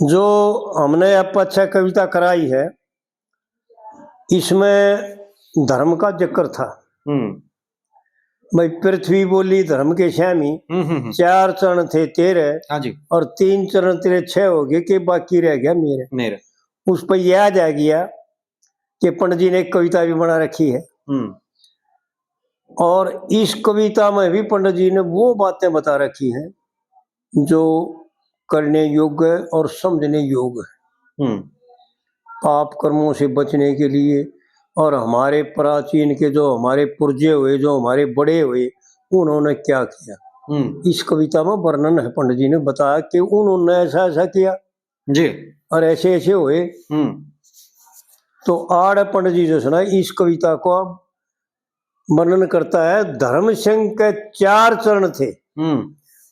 जो हमने अब अच्छा कविता कराई है, इसमें धर्म का जिक्र था। भाई पृथ्वी बोली धर्म के श्यामी, 4 चरण थे तेरे, हाँ जी, और 3 चरण तेरे 6 हो गए कि बाकी रह गया मेरे। उस पर याद आ गया कि पंडित जी ने एक कविता भी बना रखी है, और इस कविता में भी पंडित जी ने वो बातें बता रखी हैं जो करने योग्य और समझने योग्य है। पाप कर्मों से बचने के लिए, और हमारे प्राचीन के जो हमारे पुरजे हुए, जो हमारे बड़े हुए, उन्होंने क्या किया, इस कविता में वर्णन है। पंडित जी ने बताया कि उन्होंने ऐसा ऐसा किया जी, और ऐसे ऐसे हुए। तो आड़ पंडित जी जो सुना इस कविता को वर्णन करता है। धर्म संघ के 4 चरण थे,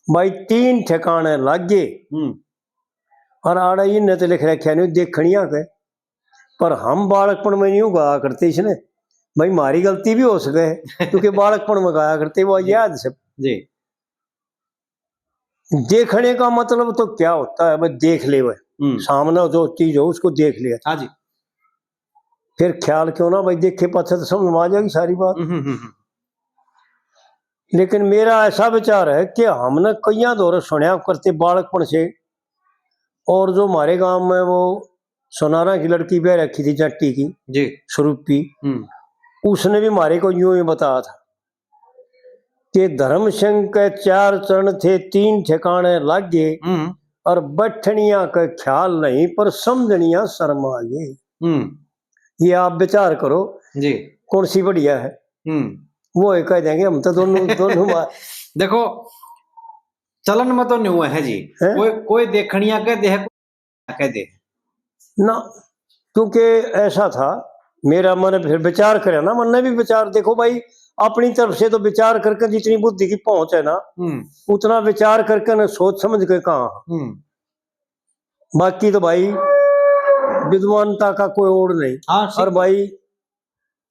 भाई 3 ठिकाने लागे, और आड़ा इन तो लिख रखा नहीं देखनिया के, पर हम बालकपन में नहीं गाया करते इसने। भाई हमारी गलती भी हो सके क्योंकि बालकपन में गाया करते, वो याद से जी। देखने का मतलब तो क्या होता है, भाई देख ले, वह सामने जो चीज हो उसको देख लिया। हाँ जी। फिर ख्याल क्यों ना, भाई देखे पाछे तो समझ में आ जाएगी सारी बात। लेकिन मेरा ऐसा विचार है कि हमने कई दौर सुनया करते बालकपन से, और जो हमारे गांव में वो सोनारा की लड़की ब्याह रखी थी जट्टी की जी, स्वरूपी, उसने भी हमारे को यूं ही बताया था कि धर्म संघ के 4 चरण थे, 3 ठिकाने लागे, और बैठनिया का ख्याल नहीं पर समझनिया शर्म आ गई। ये आप विचार करो जी, कौन सी बढ़िया है। वो कह देंगे हम तो दोनों देखो चलन में तो नहीं हुआ है जी, कोई देखनिया कह दे कह दे ना, क्योंकि ऐसा था मेरा मन फिर विचार करे ना, मन ने भी विचार देखो भाई अपनी तरफ से तो विचार करके जितनी बुद्धि की पहुंच है ना, उतना विचार करके ना सोच समझ के कहा। बाकी तो भाई विद्वानता का कोई और नहीं। और भाई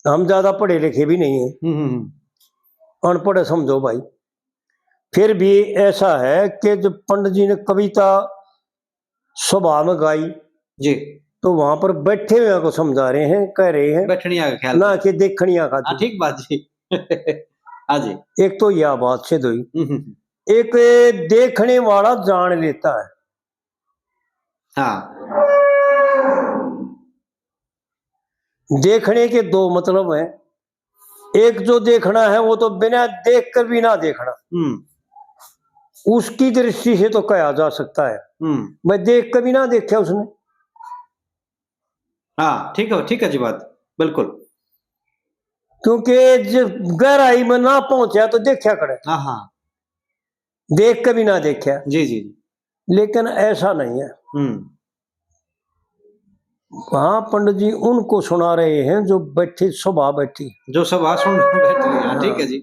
हम ज्यादा पढ़े लिखे भी नहीं है, अनपढ़ समझो भाई। फिर भी ऐसा है कि जब पंडित जी ने कविता सभा में गाई जी, तो वहां पर बैठे हुए को समझा रहे हैं, कह रहे हैं बैठनिया का ख्याल ना कि देखनिया का। ठीक बात जी। हाँ जी। एक तो यह बात से हुई, एक देखने वाला जान लेता है। हाँ, देखने के 2 मतलब हैं। एक जो देखना है वो तो बिना देख कर भी ना देखना, उसकी दृष्टि से तो कहा जा सकता है मैं देख कर भी ना देखा उसने। हाँ ठीक है जी बात, बिल्कुल। क्योंकि जब गहराई में ना पहुंचा तो देखा करे, हाँ, देख कर भी ना देखा। जी जी। लेकिन ऐसा नहीं है। वहां पंडित जी उनको सुना रहे हैं जो बैठी सभा बैठी, जो सभा सुन बैठी। ठीक है जी।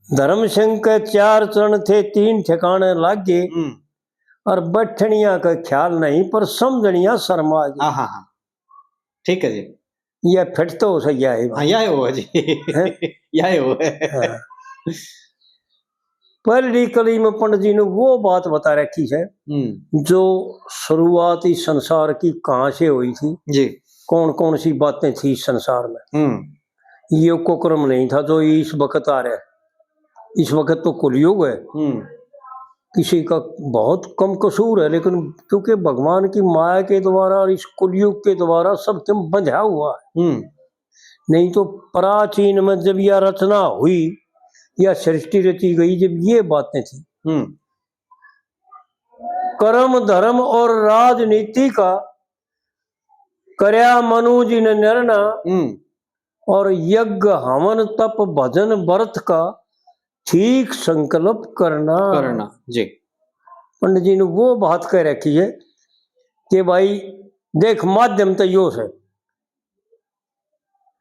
धर्म संघ के 4 चरण थे, 3 ठिकाने लागे, और बैठनिया का ख्याल नहीं पर समझनिया शर्म आ गई। हाँ, ठीक है जी। यह फिट तो सही है। हाँ, यह हो जी। यह हो है। पहली कली में पंडित जी ने वो बात बता रखी है जो शुरुआती संसार की कहां से हुई थी जी, कौन कौन सी बातें थी इस संसार में। ये कुक्रम नहीं था जो इस वक्त आ रहा है। इस वक्त तो कुलयुग है, किसी का बहुत कम कसूर है, लेकिन क्योंकि भगवान की माया के द्वारा और इस कुलयुग के द्वारा सब क्यों बंधा हुआ है। नहीं तो प्राचीन में जब यह रचना हुई या सृष्टि रची गई, जब ये बातें थी, कर्म धर्म और राजनीति का करया मनु जी ने निर्णय, और यज्ञ हवन तप भजन व्रत का ठीक संकल्प करना जी। पंडित जी ने वो बात कह रखी है कि भाई देख माध्यम तो यो है,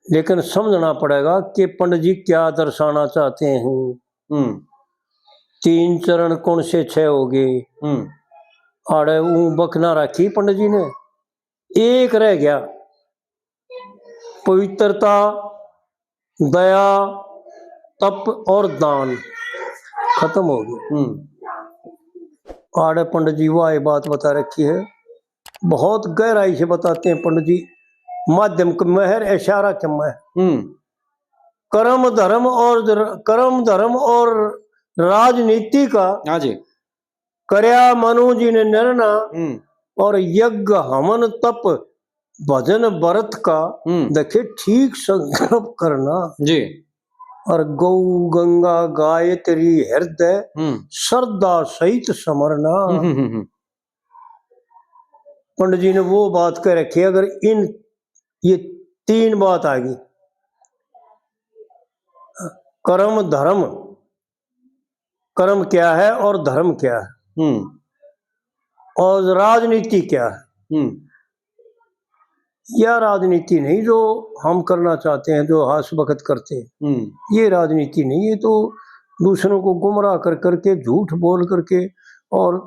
लेकिन समझना पड़ेगा कि पंडित जी क्या दर्शाना चाहते हैं। 3 चरण कौन से 6 हो गए, आड़े बखना रखी पंडित जी ने। एक रह गया पवित्रता, दया, तप और दान, खत्म हो गया। आड़े पंडित जी वह बात बता रखी है बहुत गहराई से बताते हैं पंडित जी, माध्यम का महर इशारा के महर। कर्म धर्म और राजनीति का हाँ जी। करया मनु जी ने निर्णय, और यज्ञ हवन तप भजन व्रत का देखे ठीक संकल्प करना जी। और गौ गंगा गायत्री हृदय श्रद्धा सहित समरना। पंडित जी ने वो बात कह रखी है, अगर इन ये 3 बात आ गई, कर्म धर्म, कर्म क्या है और धर्म क्या है, और राजनीति क्या है। यह राजनीति नहीं जो हम करना चाहते हैं, जो हास वक्त करते हैं, ये राजनीति नहीं, ये तो दूसरों को गुमराह कर करके, झूठ बोल करके और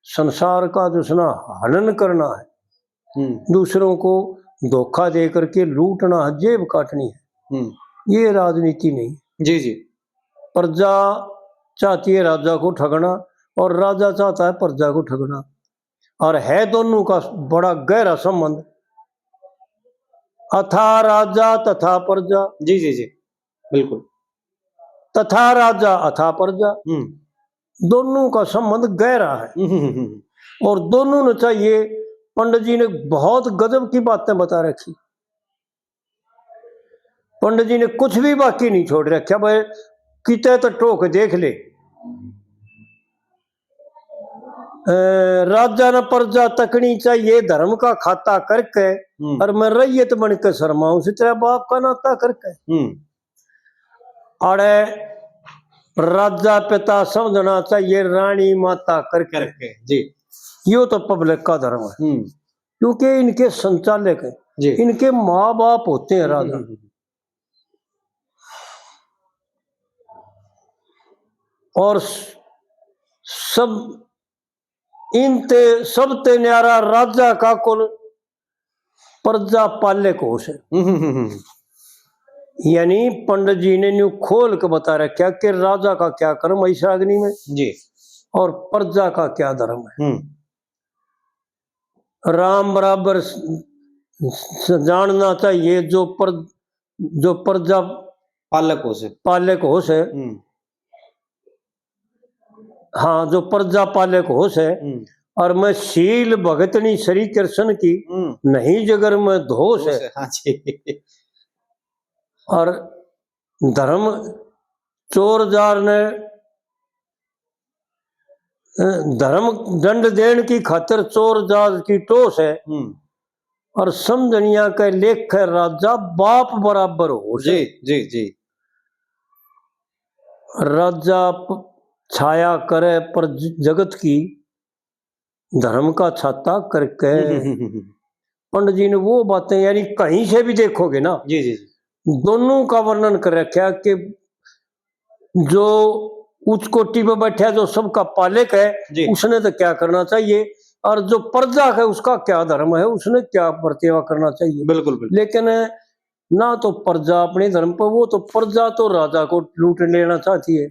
संसार का जो है ना हनन करना है, दूसरों को धोखा दे करके लूटना है, जेब काटनी है, ये राजनीति नहीं। जी जी। प्रजा चाहती है राजा को ठगना और राजा चाहता है प्रजा को ठगना, और है दोनों का बड़ा गहरा संबंध। अथा राजा तथा प्रजा। जी जी जी, बिल्कुल। तथा राजा अथा प्रजा, दोनों का संबंध गहरा है, और दोनों ने चाहिए। पंडित जी ने बहुत गजब की बातें बता रखी, पंडित जी ने कुछ भी बाकी नहीं छोड़ रखा। भाई किते तो टोक देख ले, राजा न प्रजा तकनी चाहिए धर्म का खाता करके, और मैं रैयत बन के शर्माऊं से तेरा बाप का नाता करके। अरे राजा पिता समझना चाहिए रानी माता करके। जी, यो तो पब्लिक का धर्म है, क्योंकि इनके संचालक है, इनके माँ बाप होते हैं राजा। और सबते न्यारा राजा का कुल प्रजा पाले कोश है। यानी पंडित जी ने न्यू खोल के बता रखा कि राजा का क्या कर्म है अग्नि में जी, और प्रजा का क्या धर्म है। राम बराबर जानना चाहिए जो प्रजा पालक हो से, हाँ, जो प्रजा पालक हो से, और मैं शील भगतनी श्री कृष्ण की नहीं जगर में धोष है। हाँ जी। और धर्म चोर जार ने धर्म दंड देने की खातिर चोर जार की टोस है, और समझनिया के लेख है राजा बाप बराबर हो। जी जी जी। राजा छाया करे पर जगत की धर्म का छाता करके। पंडित जी ने वो बातें, यानी कहीं से भी देखोगे ना, जी जी, दोनों का वर्णन कर रखा कि जो उच्च कोटि पे बैठा जो सबका पालक है, उसने तो क्या करना चाहिए, और जो प्रजा है उसका क्या धर्म है, उसने क्या प्रतिभा करना चाहिए। बिल्कुल बिल्कुल। लेकिन ना तो प्रजा अपने धर्म पर, वो तो प्रजा तो राजा को लूट लेना चाहती है,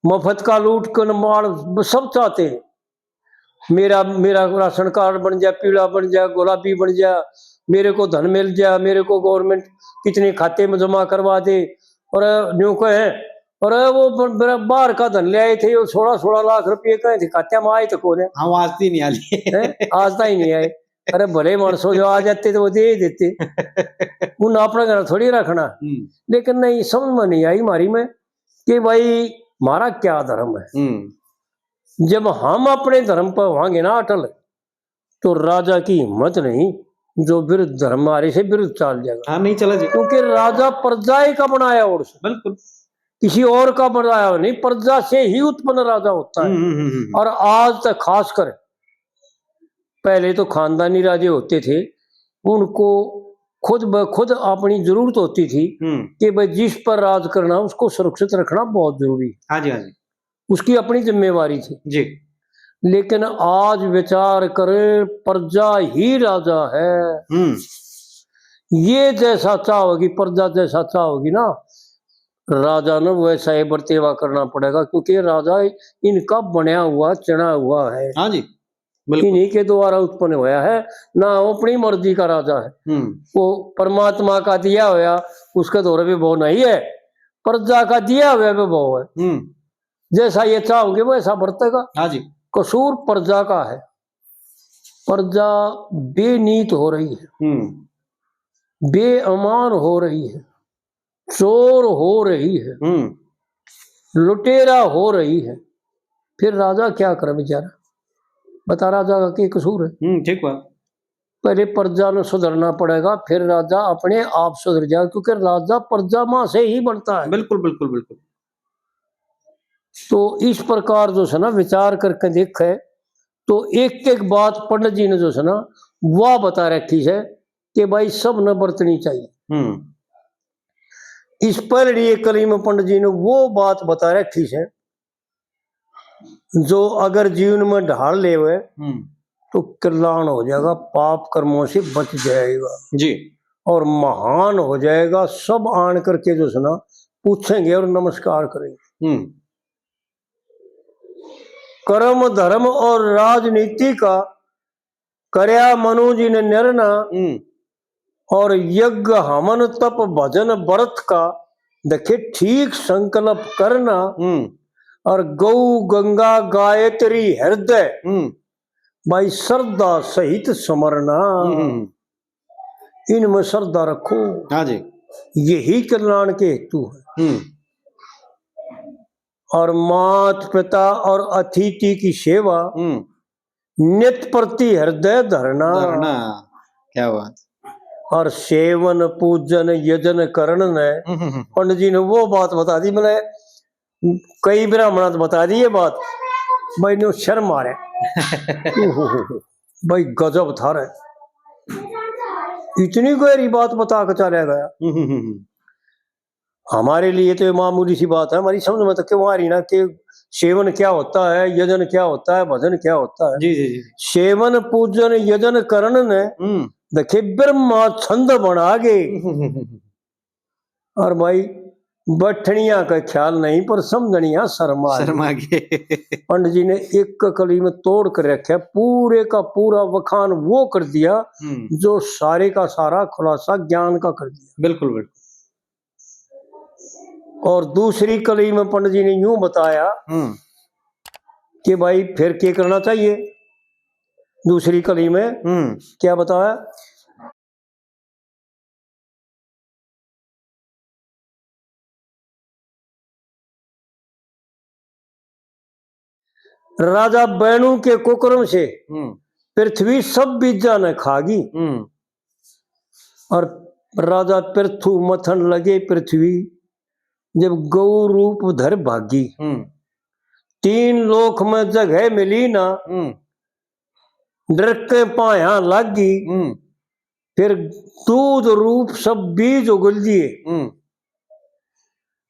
मफत का लूट कर मार सब चाहते हैं। मेरा राशन कार्ड बन जाए, पीला बन जाए, गुलाबी बन जाए, मेरे को धन मिल जाए, मेरे को गवर्नमेंट कितने खाते में जमा करवा दे, और न्यू कहे और वो मेरा बाहर का धन ले आए थे, वो 16 लाख रुपये कहे थे खाते में आए तो कौन है। हम आज ही नहीं आए, आज तक ही नहीं आए। अरे भले मानसो जो आ जाते तो वो दे ही देते, उन अपना घर थोड़ी रखना। लेकिन नहीं, समझ में नहीं आई हमारी में कि भाई हमारा क्या धर्म है। जब हम अपने धर्म पर होंगे ना अटल, तो राजा की हिम्मत नहीं जो विरुद्ध धर्म हमारे से विरुद्ध चल जाएगा। हाँ, नहीं चला जी, क्योंकि राजा प्रजा का बनाया, और बिल्कुल किसी और का बनाया नहीं, प्रजा से ही उत्पन्न राजा होता है। और आज तक खास कर, पहले तो खानदानी राजे होते थे, उनको खुद अपनी जरूरत होती थी कि भाई जिस पर राज करना उसको सुरक्षित रखना बहुत जरूरी है। हाँ जी, हाँ जी, उसकी उसकी अपनी जिम्मेवारी थी जी। लेकिन आज विचार करे प्रजा ही राजा है। ये जैसा चाहोगी प्रजा, जैसा चाहोगी ना राजा ने वैसा ही बर्तेवा करना पड़ेगा, क्योंकि राजा इनका बनया हुआ चढ़ा हुआ है। हाँ जी, इन्हीं के द्वारा उत्पन्न हुआ है ना, वो अपनी मर्जी का राजा है। वो परमात्मा का दिया हुआ उसके द्वारा भी वो नहीं है, प्रजा का दिया हुआ भी वो है। जैसा ये चाहोगे वैसा बरतेगा। हाँ जी। कसूर प्रजा का है, प्रजा बेनीत हो रही है, बेअमान हो रही है, चोर हो रही है, लुटेरा हो रही है, फिर राजा क्या करे बेचारा? बता, राजा का क्या कसूर है? ठीक बात। पहले प्रजा ने सुधरना पड़ेगा, फिर राजा अपने आप सुधर जाए, क्योंकि राजा प्रजा मां से ही बनता है। बिल्कुल बिल्कुल बिल्कुल। तो इस प्रकार जो है ना विचार करके देखे तो एक एक बात पंडित जी ने जो है ना वह बता रखी है कि भाई सब न बरतनी चाहिए। इस पहली कली में पंडित जी ने वो बात बता रखी है जो अगर जीवन में ढाल ले हुए तो कल्याण हो जाएगा, पाप कर्मों से बच जाएगा जी, और महान हो जाएगा। सब आन करके जो है ना पूछेंगे और नमस्कार करेंगे। कर्म धर्म और राजनीति का करया मनु जी ने निर्णय, और यज्ञ हमन तप भजन व्रत का देखे ठीक संकल्प करना, और गौ गंगा गायत्री हृदय भाई श्रद्धा सहित समरना। इनमें श्रद्धा रखो। हाँ जी। यही कल्याण के हेतु है। और मात पिता और अतिथि की सेवा नित्य प्रति हृदय धरना। क्या बात। और सेवन पूजन यजन करण ने पंडित जी ने वो बात बता दी। मैंने कई ब्राह्मण बता दी ये बात, भाई ने शर्म आ रहे भाई गजब था रहे, इतनी गहरी बात बता कर चला गया। हमारे लिए तो ये मामूली सी बात है, हमारी समझ में तो क्यों आ रही ना कि सेवन क्या होता है, यजन क्या होता है, भजन क्या होता है। जी जी जी। सेवन पूजन यजन करण ने देखे ब्रह्मा छंद बना गे। और भाई बठनिया का ख्याल नहीं पर समझनिया शर्मा गे। पंडित जी ने एक कली में तोड़ कर रखा, पूरे का पूरा वखान वो कर दिया जो सारे का सारा खुलासा ज्ञान का कर दिया। बिल्कुल बिल्कुल। और दूसरी कली में पंडित जी ने यूं बताया कि भाई फिर क्या करना चाहिए। दूसरी कली में क्या बताया? राजा बैणु के कुकर्म से पृथ्वी सब बीजा न खागी। और राजा पृथु मथन लगे पृथ्वी जब गौ रूप धर भागी। तीन लोक में जगह मिली ना, डर के पाया लागी। फिर दूध रूप सब बीज उगल दिए।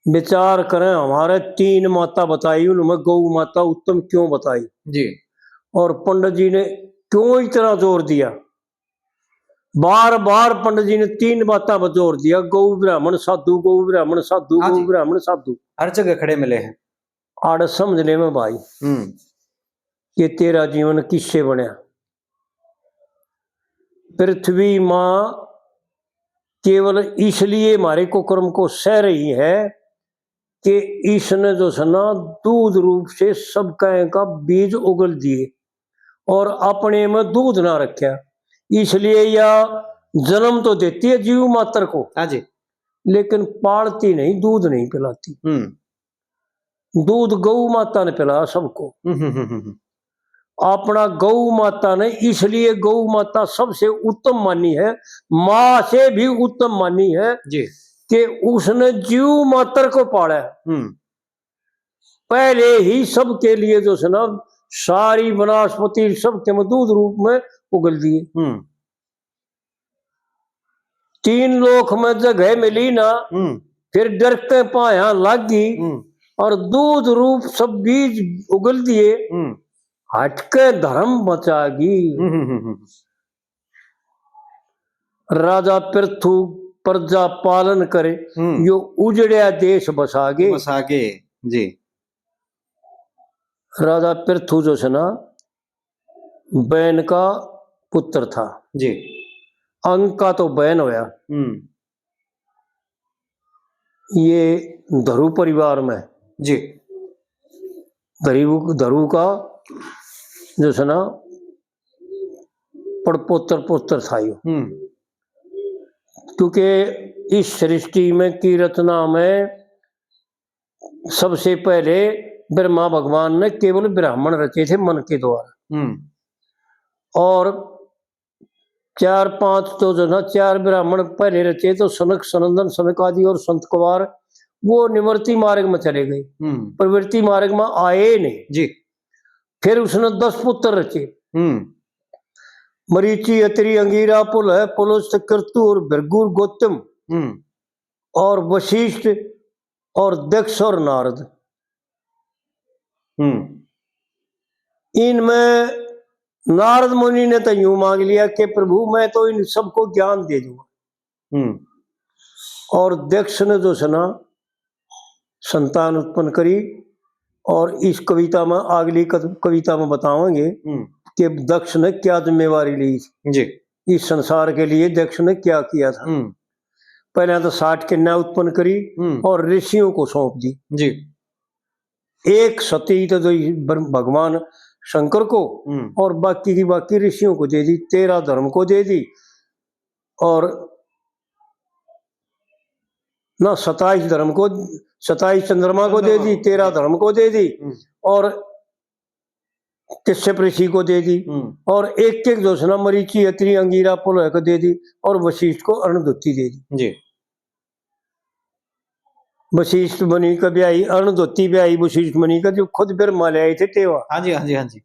विचार करें, हमारे तीन माता बताई, उनमें गौ माता उत्तम क्यों बताई जी। और पंडित जी ने क्यों इतना जोर दिया, बार बार पंडित जी ने तीन बातों पर जोर दिया, गौ ब्राह्मण साधु, गौ ब्राह्मण साधु, गौ ब्राह्मण साधु। हर जगह खड़े मिले हैं। आड़ समझ ले में भाई कि तेरा जीवन किससे बनया। पृथ्वी मां केवल इसलिए हमारे को कर्म को सह रही है कि इसने जो सना दूध रूप से सब का बीज उगल दिए और अपने में दूध ना रखा, इसलिए यह जन्म तो देती है जीव मात्र को। हाँ जी। लेकिन पालती नहीं, दूध नहीं पिलाती। दूध गौ माता ने पिलाया सबको। अपना गौ माता ने इसलिए गौ माता सबसे उत्तम मानी है, मां से भी उत्तम मानी है जी, कि उसने जीव मात्र को पाला। पहले ही सबके लिए जो है ना सारी वनस्पति सबके में दूध रूप में उगल दिए। तीन लोक में जगह मिली ना, फिर डर के पाया लागी। और दूध रूप सब बीज उगल दिए, हटके धर्म बचागी। राजा पृथु प्रजा पालन करे, यो उजड़िया देश बसागे। बसागे जी। राजा पृथु जो है ना बहन का पुत्र था जी। अंग का तो बहन होया। ये धरु परिवार में जी। धरु का जो है ना पड़पोत्र पुत्र था यो। क्योंकि इस सृष्टि में की रचना में सबसे पहले ब्रह्मा भगवान ने केवल ब्राह्मण रचे थे मन के द्वारा, और 4-5 तो जो ना 4 ब्राह्मण पहले रचे तो सनक सनंदन सनकादि और संत कुमार वो निवृत्ति मार्ग में चले गए, प्रवृत्ति मार्ग में आए नहीं जी। फिर उसने 10 पुत्र रचे, मरीचि अत्रि अंगीरा पुलह पुलस्त्य कृतु और भृगु गौतम और वशिष्ठ और दक्ष और नारद। इनमें नारद मुनि ने तो यूं मांग लिया कि प्रभु मैं तो इन सबको ज्ञान दे दूंगा, और दक्ष ने जो सना संतान उत्पन्न करी। और इस कविता में अगली कविता में बताएंगे कि दक्ष ने क्या जिम्मेवारी ली जी इस संसार के लिए। दक्ष ने क्या किया था। पहले तो 60 कन्या उत्पन्न करी और ऋषियों को सौंप दी जी। एक सती तो भगवान शंकर को और बाकी की बाकी ऋषियों को दे दी, 13 धर्म को दे दी, और ना 27 धर्म को 27 चंद्रमा को दे दी, 13 धर्म को दे दी, और कश्यप ऋषि को दे दी, और एक एक जो है मरीचि अत्रि अंगीरा पुलह को दे दी, और वशिष्ठ को अरुणधुति दे दी जी। वशिष्ठ मुनि का ब्याही अरुणधुति ब्याही वशिष्ठ मुनि का, जो खुद ब्रह्मा ले आए थे टेवा। हाँ जी हाँ जी हाँ जी।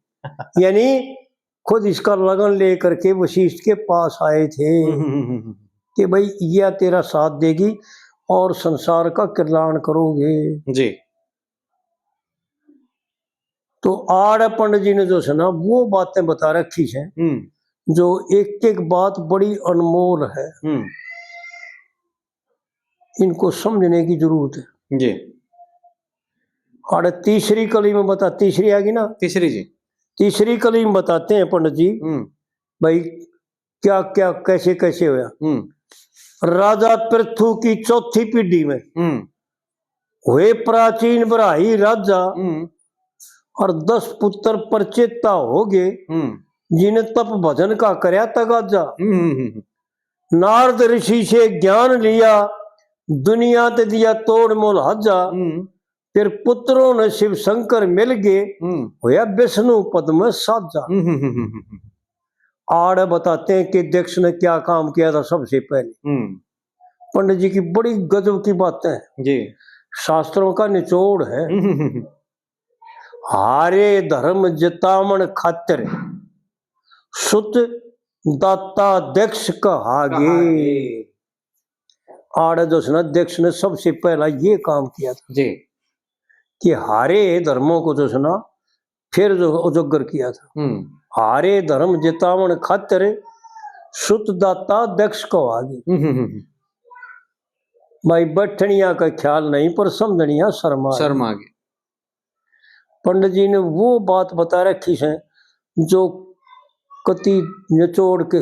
यानी खुद इसका लगन लेकर के वशिष्ठ के पास आए थे कि भाई यह तेरा साथ देगी और संसार का कल्याण करोगे जी। तो आड़ पंडित जी ने जो है ना वो बातें बता रखी है जो एक एक बात बड़ी अनमोल है, इनको समझने की जरूरत है जी। और तीसरी कली में बता, तीसरी आएगी ना, तीसरी जी, तीसरी कली में बताते हैं पंडित जी भाई क्या क्या कैसे कैसे होया। राजा पृथु की चौथी पीढ़ी में हुए प्राचीन बराही राजा, और 10 पुत्र परचेता हो गए, जिन्हें तप भजन का करया तगाजा। नारद ऋषि से ज्ञान लिया, दुनिया ते दिया तोड़ मोल हजा, फिर पुत्रों ने शिव शंकर मिल गए, होया विष्णु पद में साजा। आड़ बताते हैं कि दक्ष ने क्या काम किया था। सबसे पहले पंडित जी की बड़ी गजब की बातें हैं जी, शास्त्रों का निचोड़ है। हारे धर्म जतामण खातिर सुत दाता दक्ष कहागे। आड़ जो है दक्ष ने सबसे पहला ये काम किया था जी कि हारे धर्मों को जो है ना फिर जो उजागर किया था। हारे धर्म जितावण खातिर सुत दाता दक्ष को आगे। भाई बैठनिया का ख्याल नहीं पर समझनिया शर्मा आगे। पंडित जी ने वो बात बता रखी है जो कति निचोड़ के